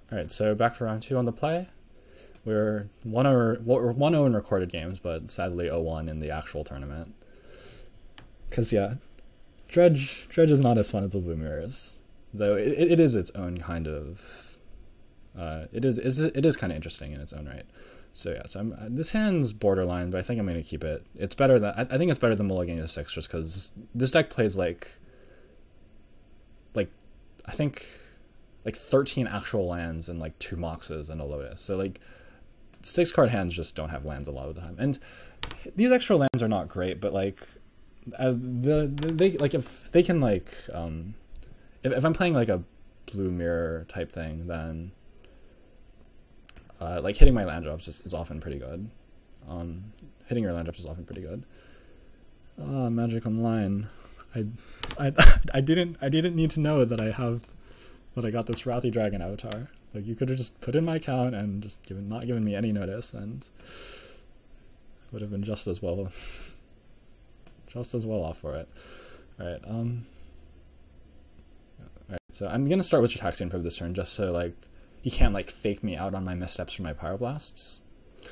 All right, so back to round 2 on the play. We're 1-0 in recorded games, but sadly 0-1 in the actual tournament. Because, yeah, Dredge is not as fun as the Blue Mirrors, though it is its own kind of... it is kind of interesting in its own right. So yeah, so this hand's borderline, but I think I'm going to keep it. It's better than... I think it's better than mulliganing to 6, just because this deck plays like I think 13 actual lands and like 2 Moxes and a Lotus. So like 6 card hands just don't have lands a lot of the time. And these extra lands are not great, but like they like if they can like if I'm playing like a Blue Mirror type thing, then like hitting my land drops is often pretty good. Hitting your land drops is often pretty good. Magic Online. I didn't need to know that I got this Wrathy Dragon avatar. Like, you could have just put in my account and just not given me any notice, and it would have been just as well off for it. Alright, so I'm gonna start with Jitaxian Probe this turn, just so like he can't like fake me out on my missteps for my Pyroblasts.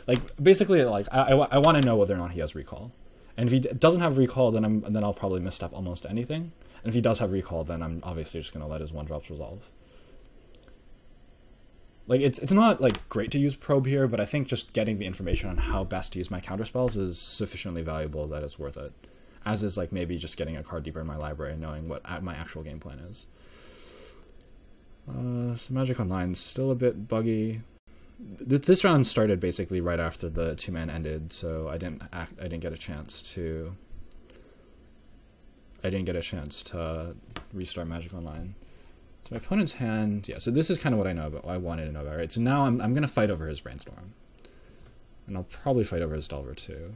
Like, basically, like I want to know whether or not he has recall. And if he doesn't have recall, then I'll probably misstep almost anything. And if he does have recall, then I'm obviously just gonna let his 1-drops resolve. Like, it's not like great to use probe here, but I think just getting the information on how best to use my counterspells is sufficiently valuable that it's worth it. As is like maybe just getting a card deeper in my library and knowing what my actual game plan is. So Magic Online's still a bit buggy. This round started basically right after the 2-man ended, so I didn't get a chance to restart Magic Online. So my opponent's hand, yeah, so this is kind of what I wanted to know about, right? So now I'm gonna fight over his Brainstorm. And I'll probably fight over his Delver too.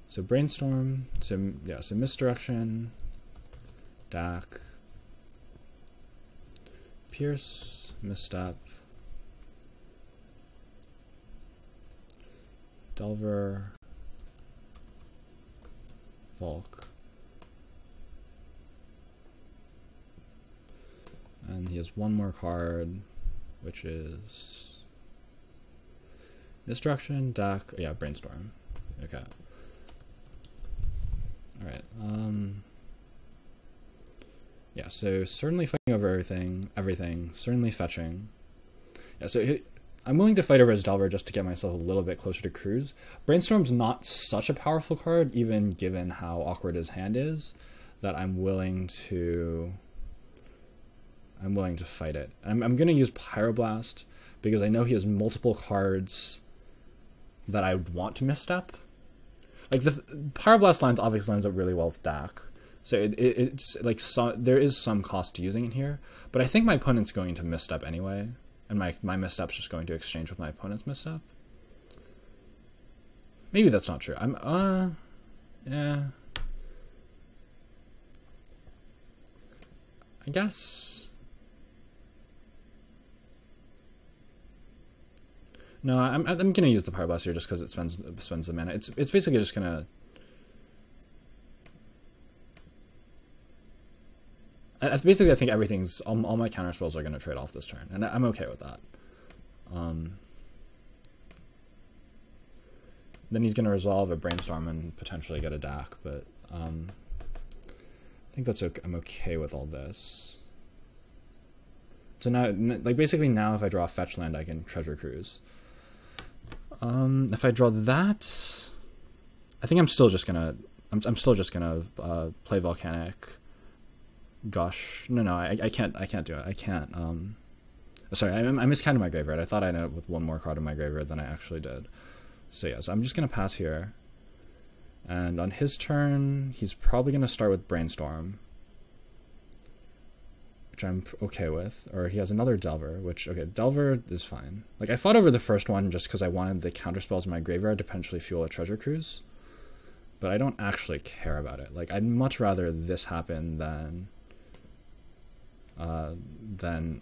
So Brainstorm, so yeah, so Misdirection, Dak, Pierce, Misstep, Delver, Volk, and he has one more card, which is Misdirection, Dak, yeah, Brainstorm. Okay. Alright, yeah, so certainly fighting over everything, certainly fetching. Yeah, so I'm willing to fight over his Delver just to get myself a little bit closer to Cruz. Brainstorm's not such a powerful card, even given how awkward his hand is, that I'm willing to fight it. I'm going to use Pyroblast, because I know he has multiple cards that I want to misstep. Like, the Pyroblast lines obviously lines up really well with Dak, so it's like there is some cost to using it here, but I think my opponent's going to misstep anyway. And my misstep's just going to exchange with my opponent's misstep. Maybe that's not true. Yeah. I guess. No, I'm gonna use the Pyroblast here just because it spends the mana. It's basically just gonna. Basically, I think everything's all my counter spells are going to trade off this turn, and I'm okay with that. Then he's going to resolve a Brainstorm and potentially get a Dak, but I think that's okay. I'm okay with all this. So now, like basically now, if I draw a fetch land, I can Treasure Cruise. If I draw that, I think I'm still just gonna play Volcanic. Gosh, no, I can't do it. I can't. Sorry, I miscounted my graveyard. I thought I ended up with one more card in my graveyard than I actually did. So yeah, so I'm just gonna pass here. And on his turn, he's probably gonna start with Brainstorm, which I'm okay with. Or he has another Delver, which, okay, Delver is fine. Like, I fought over the first one just because I wanted the counterspells in my graveyard to potentially fuel a Treasure Cruise. But I don't actually care about it. Like, I'd much rather this happen than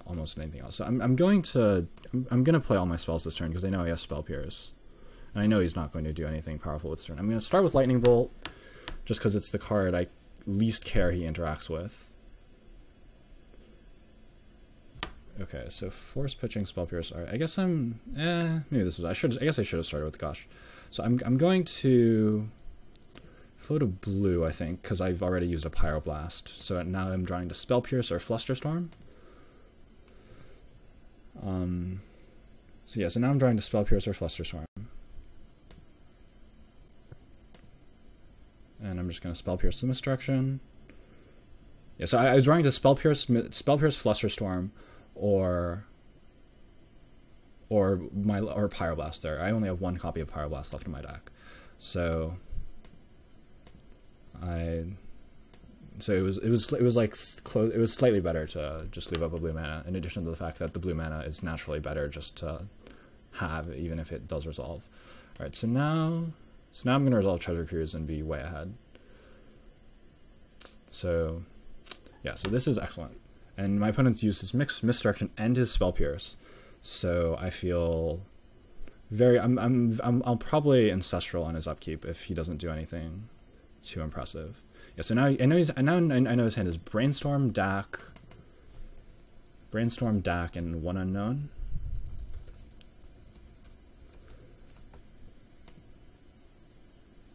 almost anything else. So I'm gonna play all my spells this turn because I know he has Spell Pierce, and I know he's not going to do anything powerful this turn. I'm gonna start with Lightning Bolt just because it's the card I least care he interacts with. Okay, so force pitching, spell pierce. All right, I guess I'm. Maybe this was. I guess I should have started with Gush. So I'm going to float a blue, I think, because I've already used a Pyroblast. So now I'm drawing to spell pierce or Flusterstorm. So yeah, so now I'm drawing to spell pierce or Flusterstorm. And I'm just going to spell pierce the Misdirection. Yeah, so I was drawing to spell pierce Flusterstorm, or Pyroblast there. I only have one copy of Pyroblast left in my deck. So it was slightly better to just leave up a blue mana, in addition to the fact that the blue mana is naturally better just to have, even if it does resolve. Alright, so now I'm gonna resolve Treasure Cruise and be way ahead. So yeah, so this is excellent. And my opponent's used his Misdirection and his Spell Pierce. So I feel very I'll probably Ancestral on his upkeep if he doesn't do anything too impressive. Yeah, so now I know his hand is Brainstorm, Dak, and one unknown.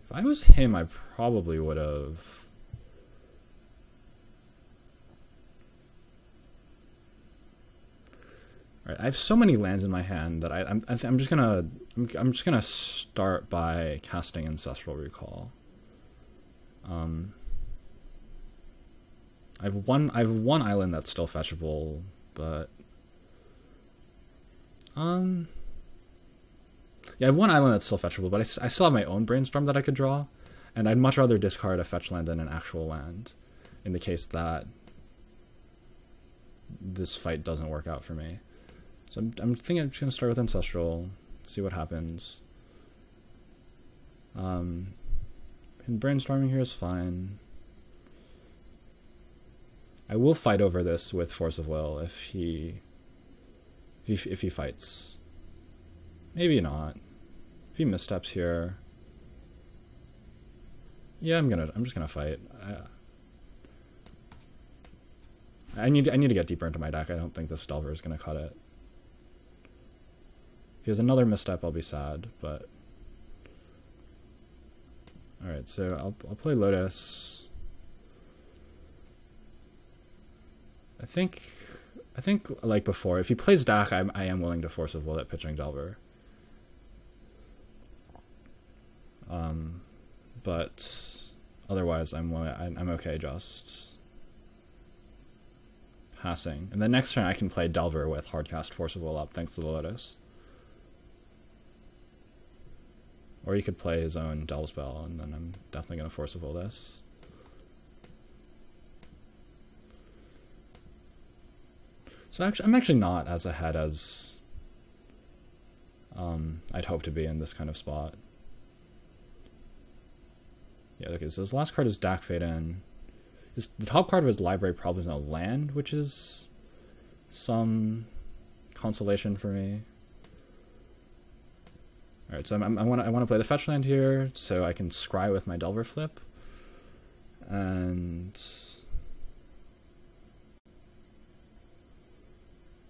If I was him, I probably would have. All right, I have so many lands in my hand that I'm just gonna start by casting Ancestral Recall. I have one island that's still fetchable, but yeah, I have one island that's still fetchable, but I still have my own Brainstorm that I could draw, and I'd much rather discard a fetch land than an actual land, in the case that this fight doesn't work out for me. So I'm thinking I'm just gonna start with Ancestral, see what happens. And Brainstorming here is fine. I will fight over this with Force of Will if he fights. Maybe not. If he missteps here, yeah, I'm just gonna fight. I need to get deeper into my deck. I don't think this Delver is gonna cut it. If he has another misstep, I'll be sad. But all right, so I'll play Lotus. I think like before, if he plays Dak, I am willing to Force of Will at pitching Delver. But otherwise, I'm okay just passing. And then next turn I can play Delver with Hardcast Force of Will up, thanks to the Lotus. Or he could play his own Delve spell, and then I'm definitely going to Force of Will this. So I'm actually not as ahead as I'd hope to be in this kind of spot. Yeah, okay, so his last card is Dak Fade In. The top card of his library probably is a land, which is some consolation for me. Alright, so I want to play the fetch land here, so I can scry with my Delver flip. And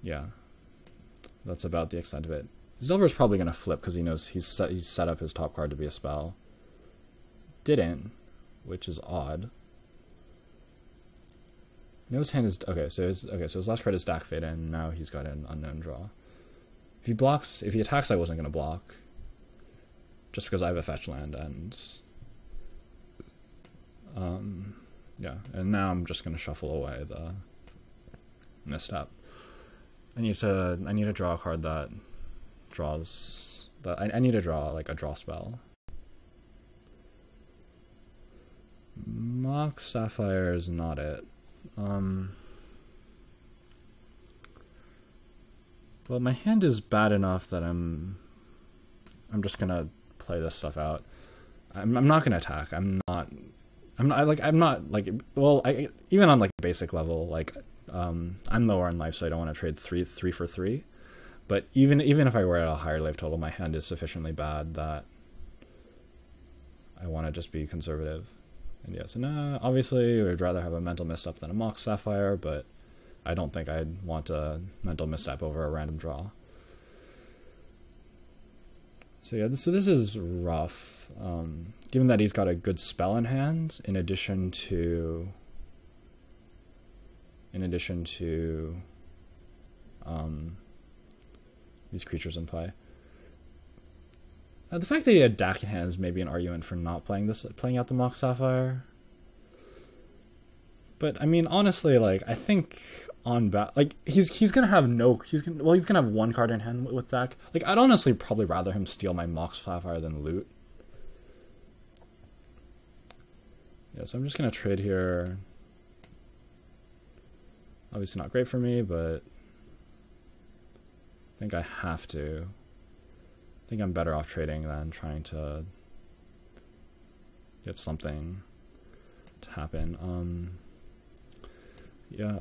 yeah, that's about the extent of it. Delver's probably going to flip because he knows he's set up his top card to be a spell. Didn't, which is odd. No, his hand is okay. So his last card is Dak Fade In. Now he's got an unknown draw. If he attacks, I wasn't going to block, just because I have a fetch land, and yeah. And now I'm just going to shuffle away the misstep. I need to draw a card that draws that. I need to draw like a draw spell. Mox Sapphire is not it. Well, my hand is bad enough that I'm just gonna play this stuff out. I'm not gonna attack. I'm not well, even on like a basic level, like I'm lower in life, so I don't want to trade three for 3. But even if I were at a higher life total, my hand is sufficiently bad that I want to just be conservative. And yeah, so now obviously we'd rather have a mental misstep than a Mox Sapphire, but I don't think I'd want a mental misstep over a random draw. So yeah, this is rough. Given that he's got a good spell in hand, in addition to these creatures in play. The fact that he had Dak in hand is maybe an argument for not playing out the Mox Sapphire. But I mean, honestly, like I think on he's gonna have he's gonna have one card in hand with Dak. Like I'd honestly probably rather him steal my Mox Sapphire than loot. Yeah, so I'm just gonna trade here. Obviously not great for me, but I think I have to. I think I'm better off trading than trying to get something to happen. Yeah,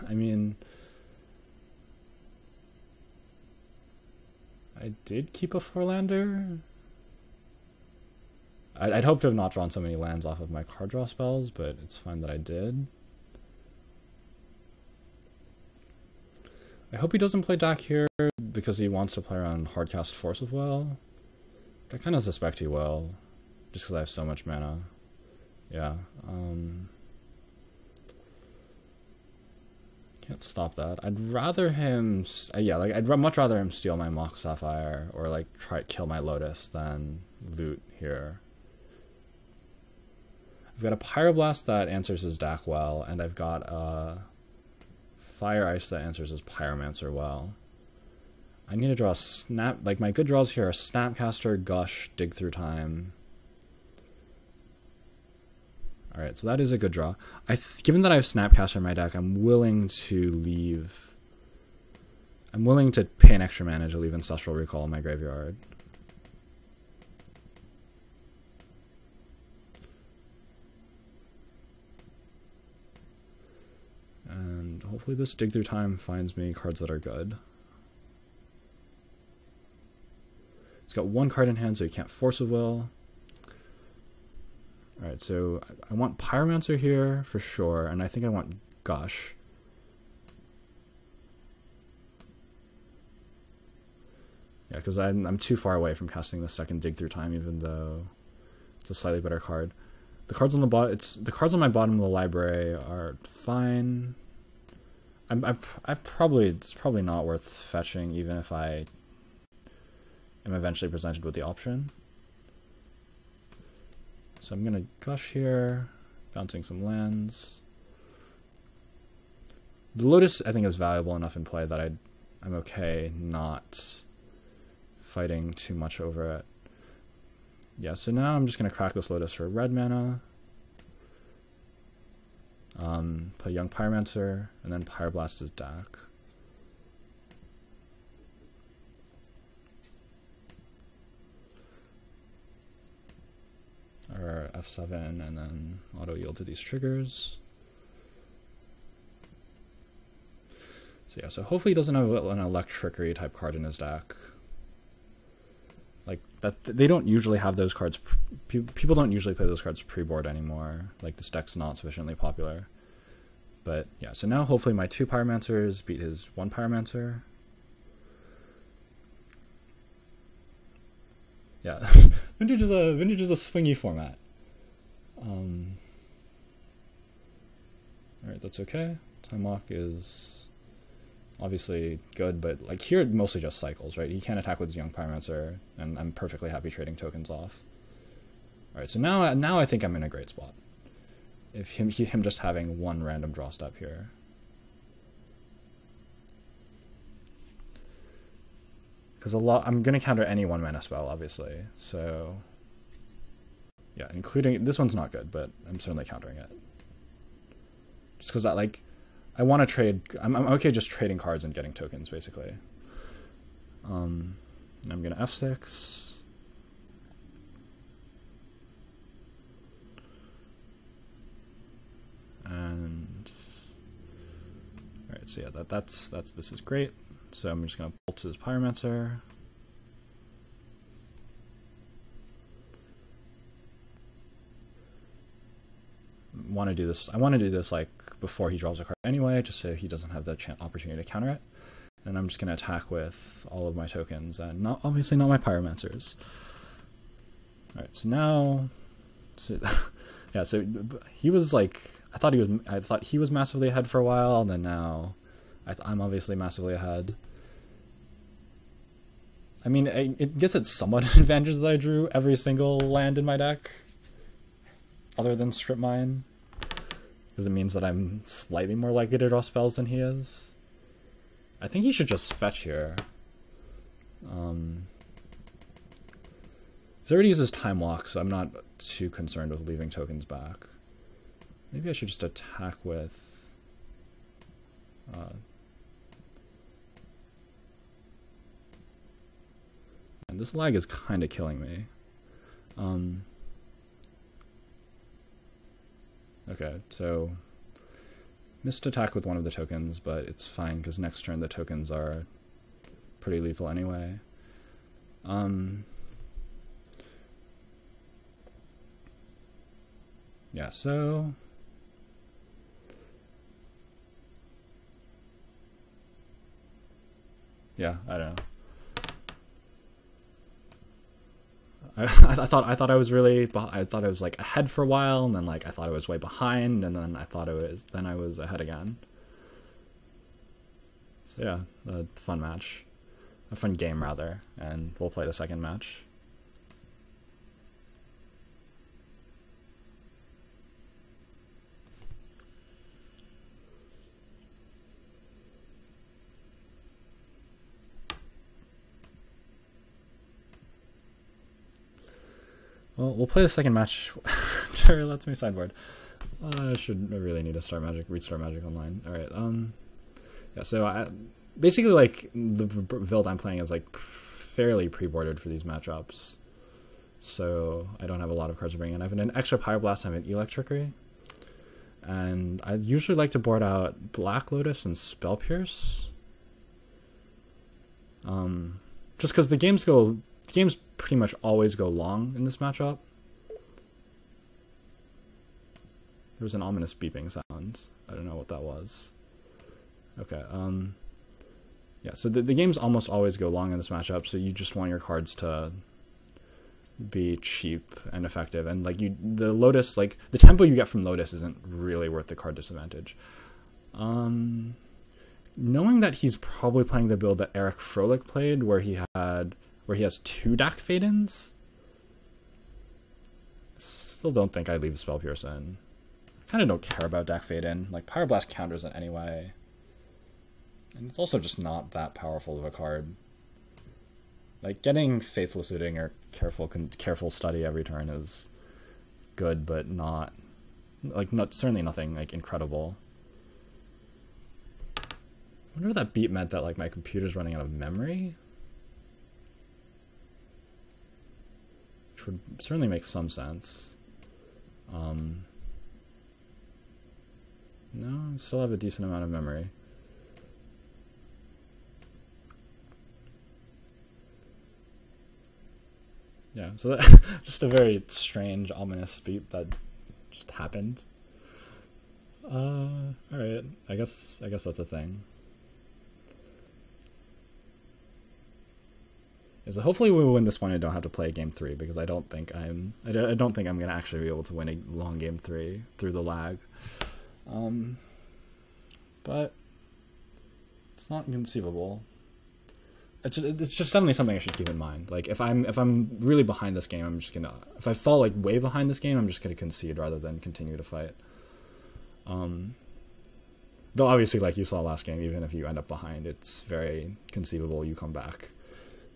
I mean, I did keep a 4-lander. I'd hoped to have not drawn so many lands off of my card draw spells, but it's fine that I did. I hope he doesn't play Dak here because he wants to play around Hardcast Force of Will. I kind of suspect he will, just because I have so much mana. Yeah, can't stop that. I'd rather him, I'd much rather him steal my Mox Sapphire or like try to kill my Lotus than loot here. I've got a Pyroblast that answers his Dak well, and I've got a Fire Ice that answers his Pyromancer well. I need to draw a Snap. Like my good draws here are Snapcaster, Gush, Dig Through Time. All right, so that is a good draw. Given that I have Snapcaster in my deck, I'm willing to leave. I'm willing to pay an extra mana to leave Ancestral Recall in my graveyard. And hopefully this Dig Through Time finds me cards that are good. He's got one card in hand, so he can't Force of Will. Alright, so I want Pyromancer here for sure, and I think I want Gush. Yeah, because I'm too far away from casting the second Dig Through Time, even though it's a slightly better card. The cards on the cards on my bottom of the library are fine. It's probably not worth fetching, even if I am eventually presented with the option. So I'm gonna Gush here, bouncing some lands. The Lotus I think is valuable enough in play that I'm okay not fighting too much over it. Yeah, so now I'm just gonna crack this Lotus for red mana. Play Young Pyromancer, and then Pyroblast his Dak. Or F7, and then auto yield to these triggers. So yeah, so hopefully he doesn't have an Electrickery type card in his deck. Like that, they don't usually have those cards. People don't usually play those cards pre-board anymore. Like this deck's not sufficiently popular. But yeah, so now hopefully my 2 Pyromancers beat his 1 Pyromancer. Yeah, Vintage is a swingy format. Alright, that's okay. Time Walk is obviously good, but like here it mostly just cycles, right? He can't attack with his Young Pyromancer, and I'm perfectly happy trading tokens off. Alright, so now I think I'm in a great spot. If him just having one random draw step here. Because I'm going to counter any 1-mana spell, obviously. So, yeah, including... This one's not good, but I'm certainly countering it. Just because I want to trade... I'm okay just trading cards and getting tokens, basically. And I'm going to F6. And... Alright, so yeah, this is great. So I'm just going to bolt to his Pyromancer. want to do this. I want to do this like before he draws a card anyway, just so he doesn't have the opportunity to counter it. And I'm just going to attack with all of my tokens, and obviously not my Pyromancers. All right, so now, yeah, so he was like, I thought he was massively ahead for a while, and then now I'm obviously massively ahead. I mean, it gets it somewhat an advantage that I drew every single land in my deck, other than Strip Mine, because it means that I'm slightly more likely to draw spells than he is. I think he should just fetch here. He already uses Time Walk, so I'm not too concerned with leaving tokens back. Maybe I should just attack with... and this lag is kind of killing me. Okay, so... missed attack with one of the tokens, but it's fine because next turn the tokens are pretty lethal anyway. Yeah, so... yeah, I don't know. I thought I was really I thought I was like ahead for a while, and then like I thought I was way behind, and then I was ahead again. So yeah, a fun match, a fun game rather, and we'll play the second match. Well, we'll play the second match. Sure, lets me sideboard. I really need to restart Magic Online. All right. Yeah. So basically, like the build I'm playing is like fairly pre-boarded for these matchups. So I don't have a lot of cards to bring in. I have an extra Pyroblast. I have an Electrickery, and I usually like to board out Black Lotus and Spell Pierce. Just because the games pretty much always go long in this matchup. There was an ominous beeping sound. I don't know what that was. Okay, yeah, so the games almost always go long in this matchup, so you just want your cards to be cheap and effective. And like the Lotus, like the tempo you get from Lotus isn't really worth the card disadvantage. Knowing that he's probably playing the build that Eric Froelich played, where he has 2 Dak Fade-ins, still don't think I leave Spell Pierce in. I kind of don't care about Dak Fade-In. Like, Pyroblast counters it anyway. And it's also just not that powerful of a card. Like, getting Faithless Looting or Careful Study every turn is good, but certainly nothing, like, incredible. I wonder if that beat meant that, like, my computer's running out of memory? Which would certainly make some sense. No, I still have a decent amount of memory. Yeah, so that just a very strange, ominous beep that just happened. Alright, I guess that's a thing. Yeah, so hopefully we win this one and don't have to play game 3, because I don't think I'm gonna actually be able to win a long game 3 through the lag. But it's not inconceivable. It's just definitely something I should keep in mind. Like if I'm really behind this game, if I fall like way behind this game, I'm just gonna concede rather than continue to fight. Though obviously, like you saw last game, even if you end up behind, it's very conceivable you come back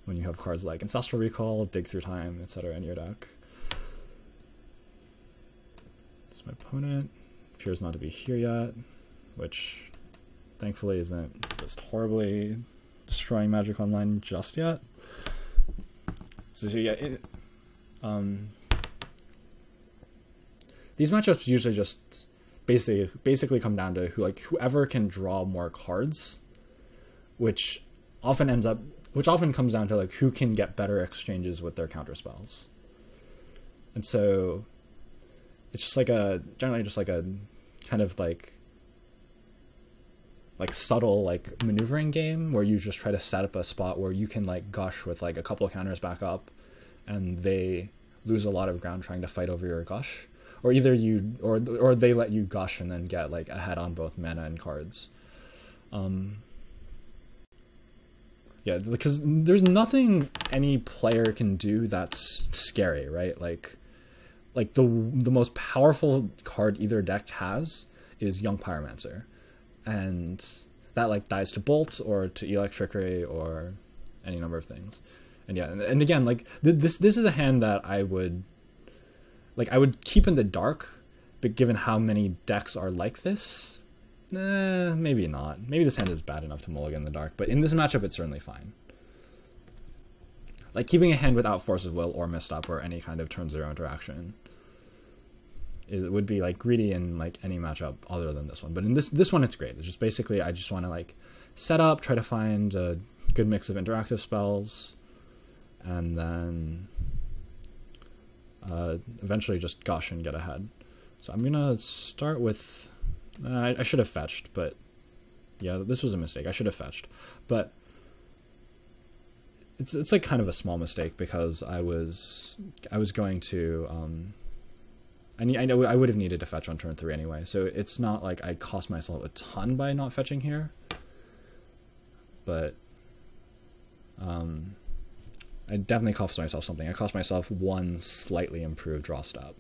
when you have cards like Ancestral Recall, Dig Through Time, etc. in your deck. So my opponent appears not to be here yet, which thankfully isn't just horribly destroying Magic Online just yet. So yeah, these matchups usually just basically come down to whoever can draw more cards, which often comes down to like who can get better exchanges with their counter spells. And so it's just like a generally just like a kind of like subtle like maneuvering game where you just try to set up a spot where you can like gush with like a couple of counters back up, and they lose a lot of ground trying to fight over your gush, or either you or they let you gush and then get like ahead on both mana and cards. Yeah, because there's nothing any player can do that's scary, right? Like the most powerful card either deck has is Young Pyromancer, and that like dies to Bolt or to Electric Ray or any number of things. And yeah, and again, like this is a hand that I would keep in the dark, but given how many decks are like this, maybe not. Maybe this hand is bad enough to mulligan in the dark, but in this matchup, it's certainly fine. Like keeping a hand without Force of Will or Misstep or any kind of turn 0 interaction, it would be like greedy in like any matchup other than this one. But in this one, it's great. It's just basically I just want to like set up, try to find a good mix of interactive spells, and then eventually just gush and get ahead. So I'm gonna start with. I should have fetched, but yeah, this was a mistake. I should have fetched, but it's like kind of a small mistake because I was going to I know I would have needed to fetch on turn 3 anyway, so it's not like I cost myself a ton by not fetching here, but I definitely cost myself something. I cost myself one slightly improved draw step.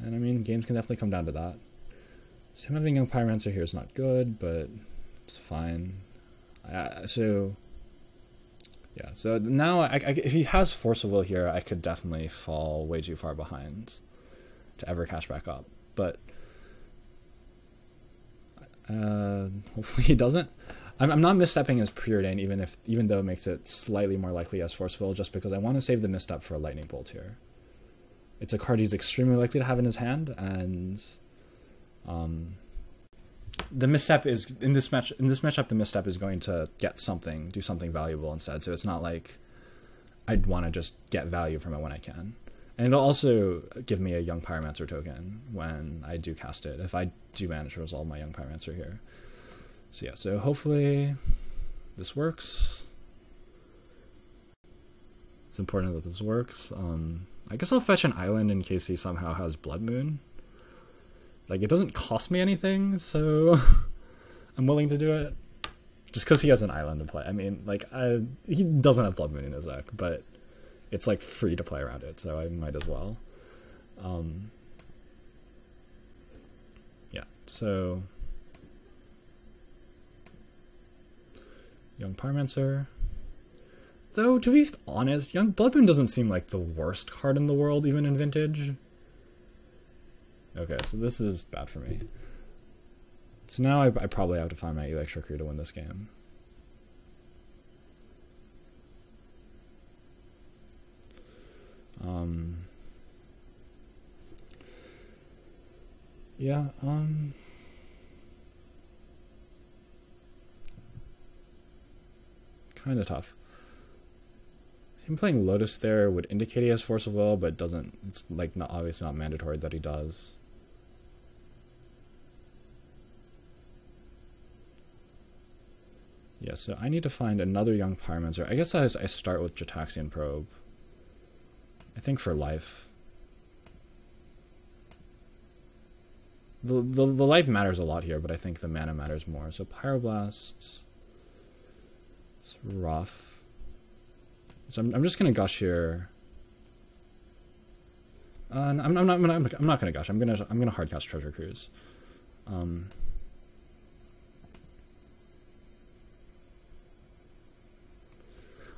And I mean, games can definitely come down to that. So him having Young Pyromancer here is not good, but it's fine. So now if he has Force of Will here, I could definitely fall way too far behind to ever catch back up. But hopefully he doesn't. I'm not misstepping as Preordain, even though it makes it slightly more likely as Force of Will, just because I want to save the misstep for a Lightning Bolt here. It's a card he's extremely likely to have in his hand, and the misstep is in this matchup. The misstep is going to do something valuable instead. So it's not like I'd want to just get value from it when I can, and it'll also give me a Young Pyromancer token when I do cast it, if I do manage to resolve my Young Pyromancer here. So yeah, so hopefully this works. It's important that this works. I guess I'll fetch an island in case he somehow has Blood Moon. Like, it doesn't cost me anything, so I'm willing to do it. Just because he has an island to play. I mean, like, he doesn't have Blood Moon in his deck, but it's, like, free to play around it, so I might as well. Yeah, so Young Pyromancer. Though, to be honest, Young Blood Moon doesn't seem like the worst card in the world, even in Vintage. Okay, so this is bad for me. So now I probably have to find my Electric Ray to win this game. Yeah, kind of tough. Him playing Lotus there would indicate he has Force of Will, but doesn't. It's like not obviously not mandatory that he does. Yeah, so I need to find another Young Pyromancer. I guess I start with Gitaxian Probe. I think for life. The life matters a lot here, but I think the mana matters more. So Pyroblast. It's rough. So I'm just gonna gush here. I'm not gonna gush. I'm gonna hardcast Treasure Cruise.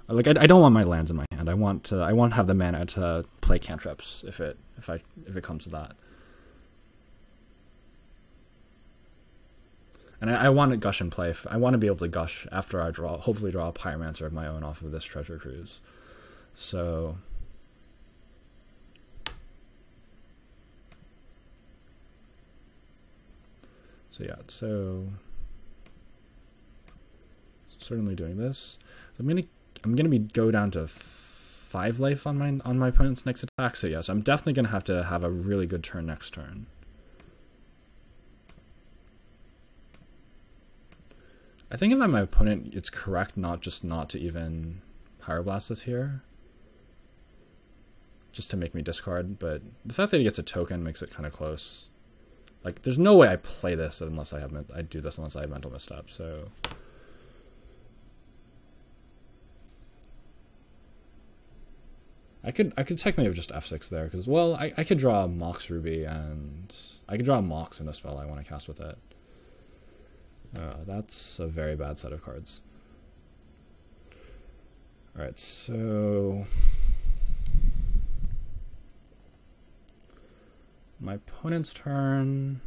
Like I don't want my lands in my hand. I want to have the mana to play cantrips if it comes to that. And I want to gush and play. I want to be able to gush after I hopefully draw a Pyromancer of my own off of this Treasure Cruise. So yeah, so certainly doing this. So I'm gonna go down to 5 life on my opponent's next attack, so yes, I'm definitely gonna have to have a really good turn next turn. I think if I'm my opponent, it's correct not to even Pyroblast this here, just to make me discard, but the fact that he gets a token makes it kind of close. Like, there's no way I play this unless I do this unless I have mental misstep, so... I could technically have just f6 there, because, well, I could draw Mox Ruby, and I could draw Mox in a spell I want to cast with it. That's a very bad set of cards. Alright, so... my opponent's turn...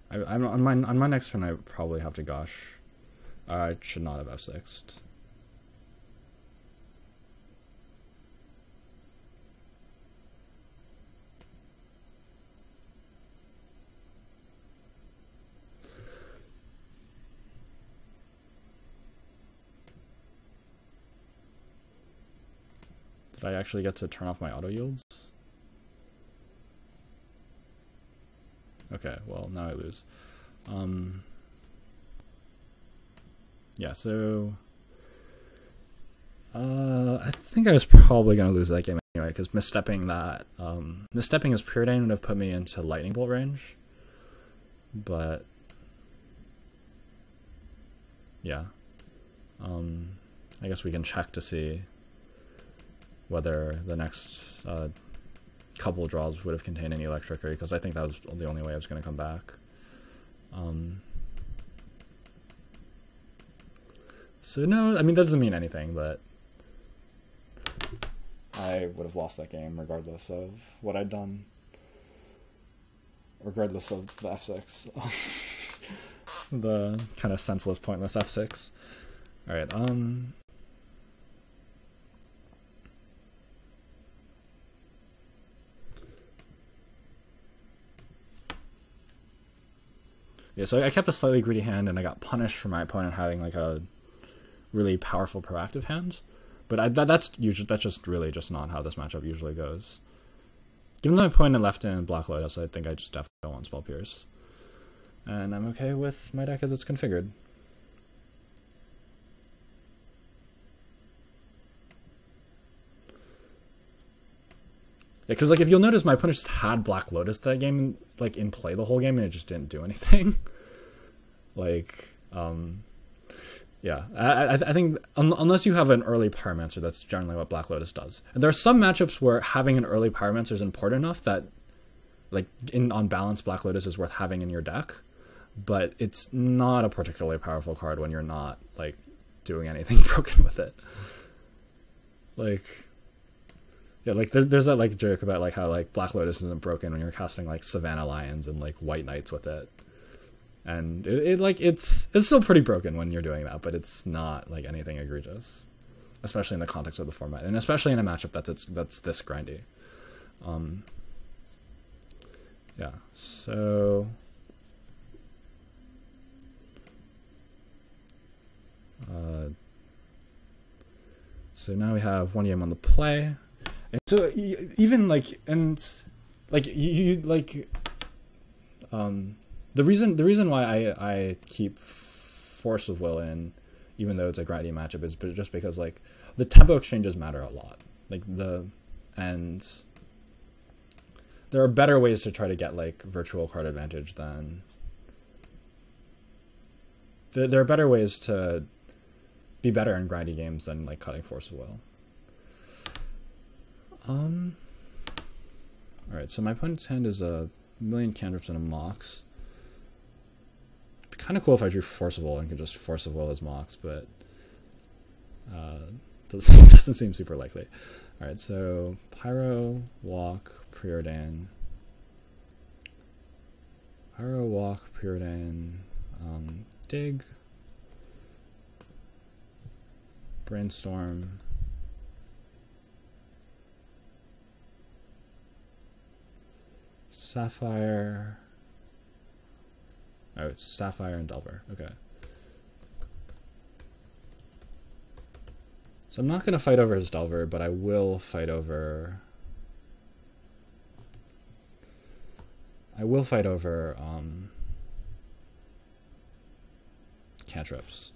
I'm on my next turn I probably have to Gosh. I should not have f6'd. Did I actually get to turn off my auto yields? Okay, well, now I lose. Yeah, so... I think I was probably going to lose that game anyway, because misstepping his Preordain would have put me into Lightning Bolt range. But... yeah. I guess we can check to see whether the next couple draws would have contained any electric, because I think that was the only way I was going to come back. So no, I mean, that doesn't mean anything, but I would have lost that game regardless of what I'd done. Regardless of the f6. The kind of senseless, pointless f6. Alright, yeah, so I kept a slightly greedy hand, and I got punished for my opponent having like a really powerful proactive hand. But that's just really just not how this matchup usually goes. Given that my opponent left in Black Lotus, I think I just definitely don't want Spell Pierce. And I'm okay with my deck as it's configured. Yeah, because like if you'll notice, my opponent just had Black Lotus that game, like in play the whole game, and it just didn't do anything. Like, yeah, I think unless you have an early Pyromancer, that's generally what Black Lotus does. And there are some matchups where having an early Pyromancer is important enough that, like, on balance, Black Lotus is worth having in your deck. But it's not a particularly powerful card when you're not, like, doing anything broken with it. Like, yeah, like, there's that, like, joke about, like, how, like, Black Lotus isn't broken when you're casting, like, Savannah Lions and, like, White Knights with it. And it's still pretty broken when you're doing that, but it's not, like, anything egregious. Especially in the context of the format, and especially in a matchup that's this grindy. Yeah, so... so now we have one game on the play, and so even like, and like the reason why I keep Force of Will in, even though it's a grindy matchup, is just because like the tempo exchanges matter a lot. Like and there are better ways to try to get like virtual card advantage than there are better ways to be better in grindy games than like cutting Force of Will. Alright, so my opponent's hand is a million cantrips and a Mox. It'd be kind of cool if I drew Force of Will and could just Force of Will as Mox, but doesn't seem super likely. Alright, so Pyro, Walk, Preordain. Pyro, Walk, Preordain, Dig, Brainstorm, Sapphire. Oh, it's Sapphire and Delver. Okay. So I'm not going to fight over his Delver, but I will fight over... cantrips.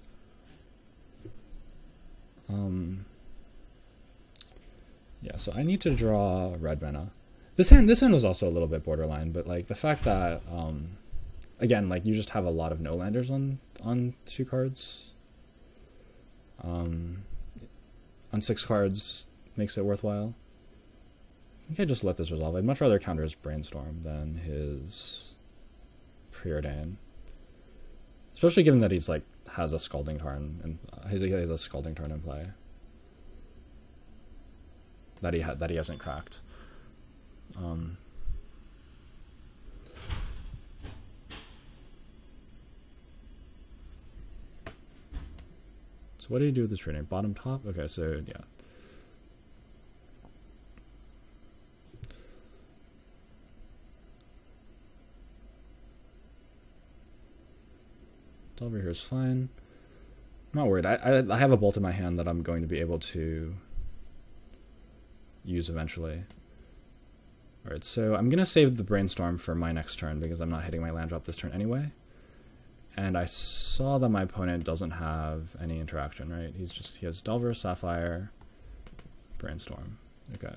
Yeah, so I need to draw red mana. This hand was also a little bit borderline, but like the fact that again, like you just have a lot of no landers on 2 cards. On 6 cards makes it worthwhile. I think I just let this resolve. I'd much rather counter his Brainstorm than his Preordain. Especially given that he's like has a Scalding Tarn and he has a Scalding Tarn in play. That he hasn't cracked. So what do you do with this Preordain? Bottom top? Okay, so yeah. Delver here is fine. I'm not worried. I have a bolt in my hand that I'm going to be able to use eventually. Alright, so I'm going to save the Brainstorm for my next turn because I'm not hitting my land drop this turn anyway. And I saw that my opponent doesn't have any interaction, right? He has Delver, Sapphire, Brainstorm. Okay.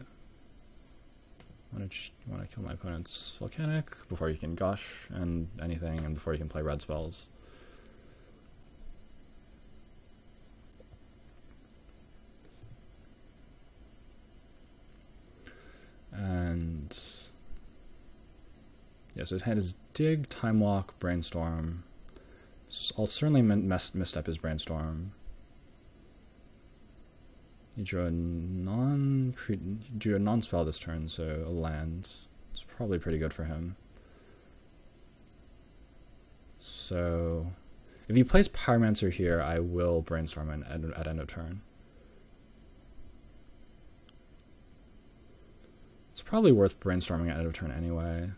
Want to kill my opponent's Volcanic before you can Gush and anything, and before you can play red spells. And yeah, so his hand is Dig, Time Walk, Brainstorm. I'll certainly misstep his Brainstorm. He drew a non-spell this turn, so a land. It's probably pretty good for him. So if he plays Pyromancer here, I will Brainstorm at end of turn. It's probably worth Brainstorming at end of turn anyway.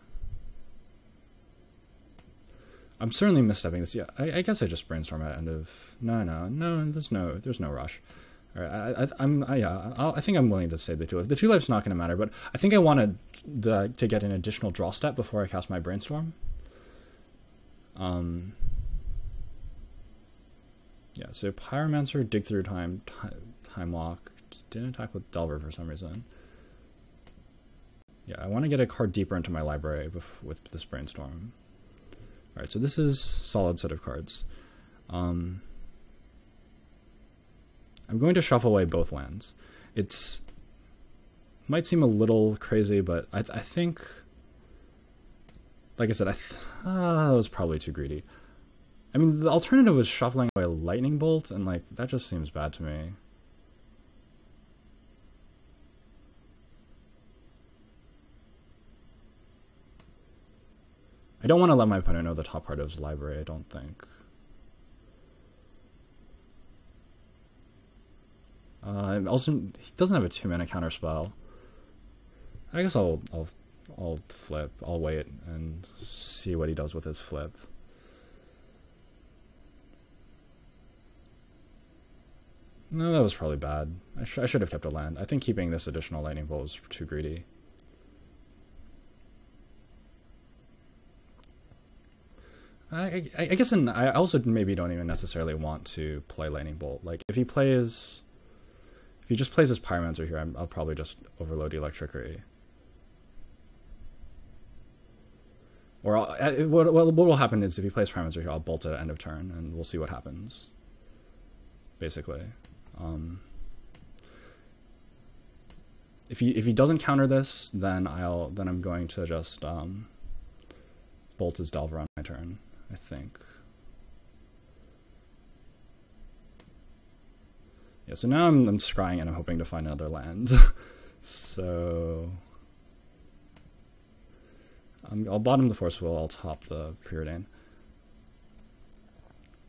I'm certainly misstepping this. Yeah, I guess I just Brainstorm at end of... No, there's no rush. All right, I think I'm willing to save the 2 life. The 2 life's not going to matter, but I think I wanted to get an additional draw step before I cast my Brainstorm. Yeah, so Pyromancer, Dig Through Time, Time Walk. Didn't attack with Delver for some reason. Yeah, I want to get a card deeper into my library with this Brainstorm. Alright, so this is solid set of cards. I'm going to shuffle away both lands. Might seem a little crazy, but I think, like I said, that was probably too greedy. I mean, the alternative was shuffling away a Lightning Bolt, and like that just seems bad to me. I don't want to let my opponent know the top card of his library, I don't think. Also, he doesn't have a 2-mana counter spell. I guess I'll flip. I'll wait and see what he does with his flip. No, that was probably bad. I should have kept a land. I think keeping this additional Lightning Bolt was too greedy. I guess I also maybe don't even necessarily want to play Lightning Bolt. Like if he just plays his Pyromancer here, I'll probably just overload Electricity. Or what will happen is if he plays Pyromancer here, I'll bolt at end of turn, and we'll see what happens. Basically, if he doesn't counter this, then I'm going to just bolt his Delver on my turn, I think. Yeah, so now I'm scrying and I'm hoping to find another land. So I'll bottom the Force Will, I'll top the Preordain.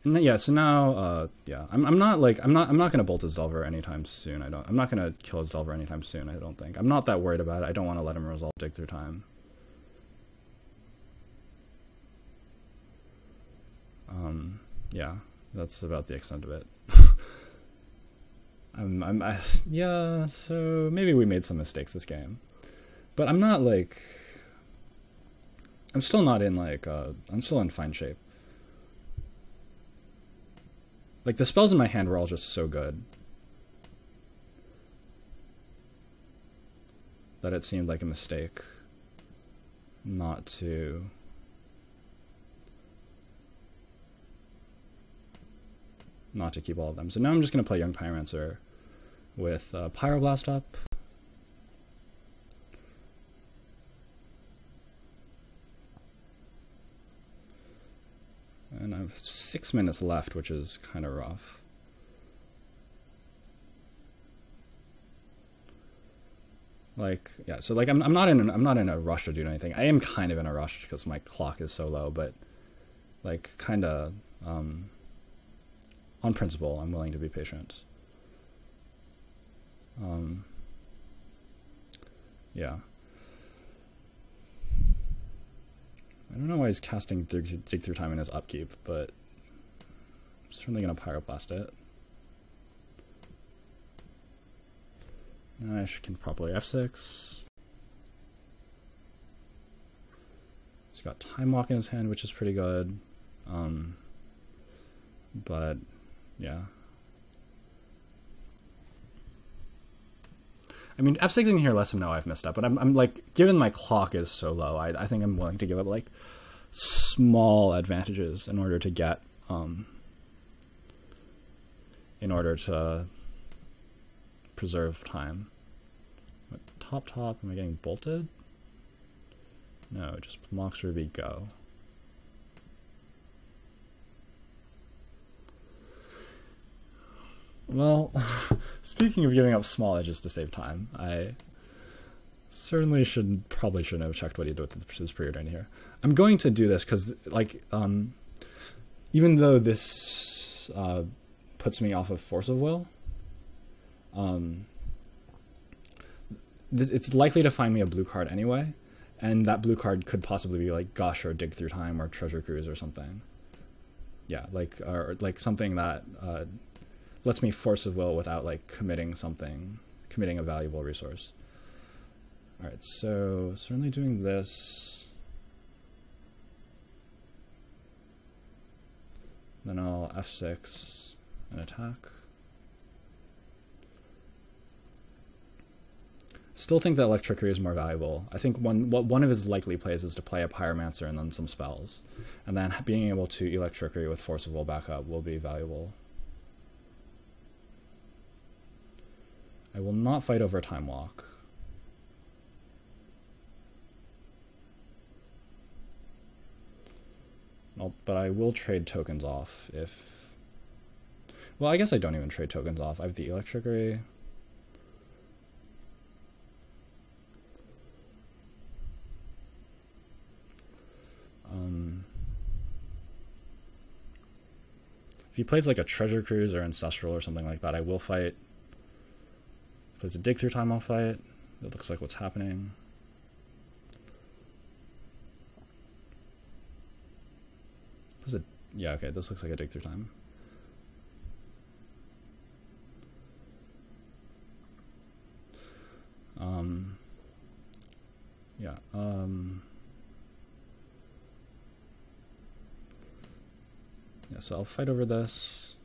And then, yeah, so now yeah, I'm not gonna bolt his Delver anytime soon. I'm not gonna kill his Delver anytime soon, I don't think. I'm not that worried about it. I don't want to let him resolve Dig Through Time. Yeah, that's about the extent of it. Yeah, so maybe we made some mistakes this game. But I'm not like... I'm still not in like... I'm still in fine shape. Like, the spells in my hand were all just so good that it seemed like a mistake not to... not to keep all of them. So now I'm just going to play Young Pyromancer with Pyroblast up. And I have 6 minutes left, which is kind of rough. Like, yeah, so like I'm not in a rush to do anything. I am kind of in a rush because my clock is so low, but like kind of on principle, I'm willing to be patient. Yeah. I don't know why he's casting Dig Through Time in his upkeep, but I'm certainly going to Pyroblast it. I can probably F6. He's got Time Walk in his hand, which is pretty good. But, yeah. I mean, F6ing here lets him know I've messed up, but I'm like, given my clock is so low, I think I'm willing to give up like small advantages in order to get, in order to preserve time. What, top, am I getting bolted? No, just Mox Ruby, go. Well, speaking of giving up small edges to save time, I certainly probably shouldn't have checked what he did with his preordained here. I'm going to do this because, like, even though this puts me off of Force of Will, it's likely to find me a blue card anyway, and that blue card could possibly be like Gush or Dig Through Time or Treasure Cruise or something. Yeah, like, or like something that lets me Force of Will without like committing a valuable resource. Alright, so certainly doing this. Then I'll F6 and attack. Still think that Electricity is more valuable. I think one of his likely plays is to play a Pyromancer and then some spells. And then being able to Electricity with Force of Will backup will be valuable. I will not fight over Time Walk. But I will trade tokens off if... Well, I guess I don't even trade tokens off. I have the Electricity. If he plays like a Treasure Cruise or Ancestral or something like that, I will fight. If he plays a Dig Through Time, I'll fight. That looks like what's happening. Yeah, okay, this looks like a Dig Through Time. Yeah, yeah, so I'll fight over this.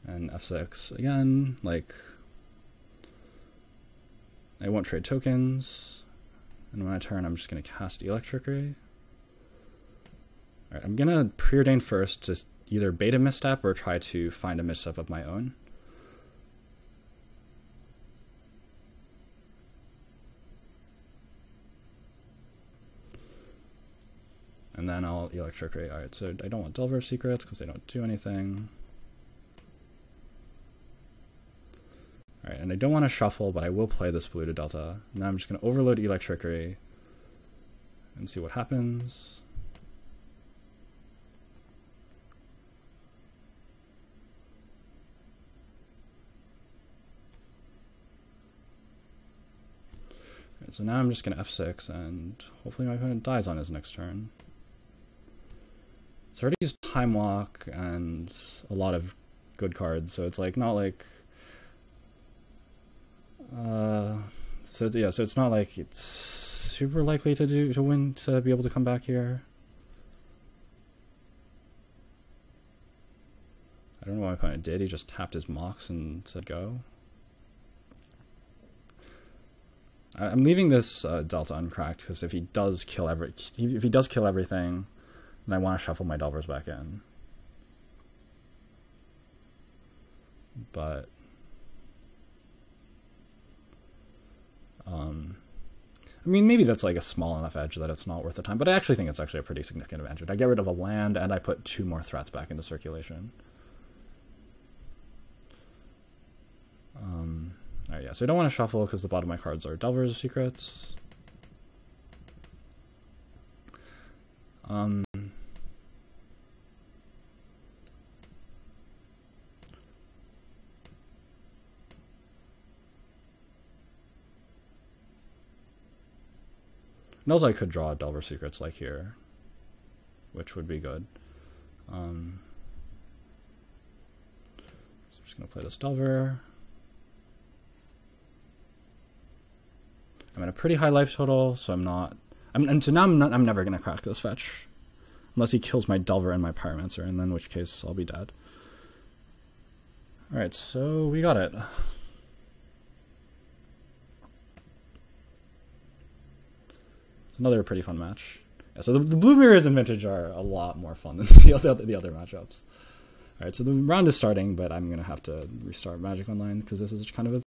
And F6 again, like, I won't trade tokens. And when I turn, I'm just going to cast Electricity. Alright, I'm going to preordain first to either bait a misstep or try to find a misstep of my own. And then I'll Electricity. Alright, so I don't want Delver's Secrets because they don't do anything. Alright, and I don't want to shuffle, but I will play this blue to Delta. Now I'm just going to overload Electricity and see what happens. Alright, so now I'm just going to F6, and hopefully my opponent dies on his next turn. So I already used Time Walk and a lot of good cards, so it's like not like so it's not like it's super likely to win, to be able to come back here. I don't know what my opponent did. He just tapped his Mox and said go. I'm leaving this Delta uncracked because if he does kill if he does kill everything, then I want to shuffle my Delvers back in. But I mean, maybe that's like a small enough edge that it's not worth the time, but I actually think it's actually a pretty significant advantage. I get rid of a land and I put 2 more threats back into circulation. Alright, yeah, so I don't want to shuffle because the bottom of my cards are Delver's Secrets. And also I could draw Delver Secrets like here, which would be good. So I'm just going to play this Delver. I'm at a pretty high life total, so I'm never going to crack this fetch. Unless he kills my Delver and my Pyromancer, and then in which case I'll be dead. Alright, so we got it. It's another pretty fun match. Yeah, so the Blue Mirrors and Vintage are a lot more fun than the other matchups. Alright, so the round is starting, but I'm going to have to restart Magic Online because this is kind of a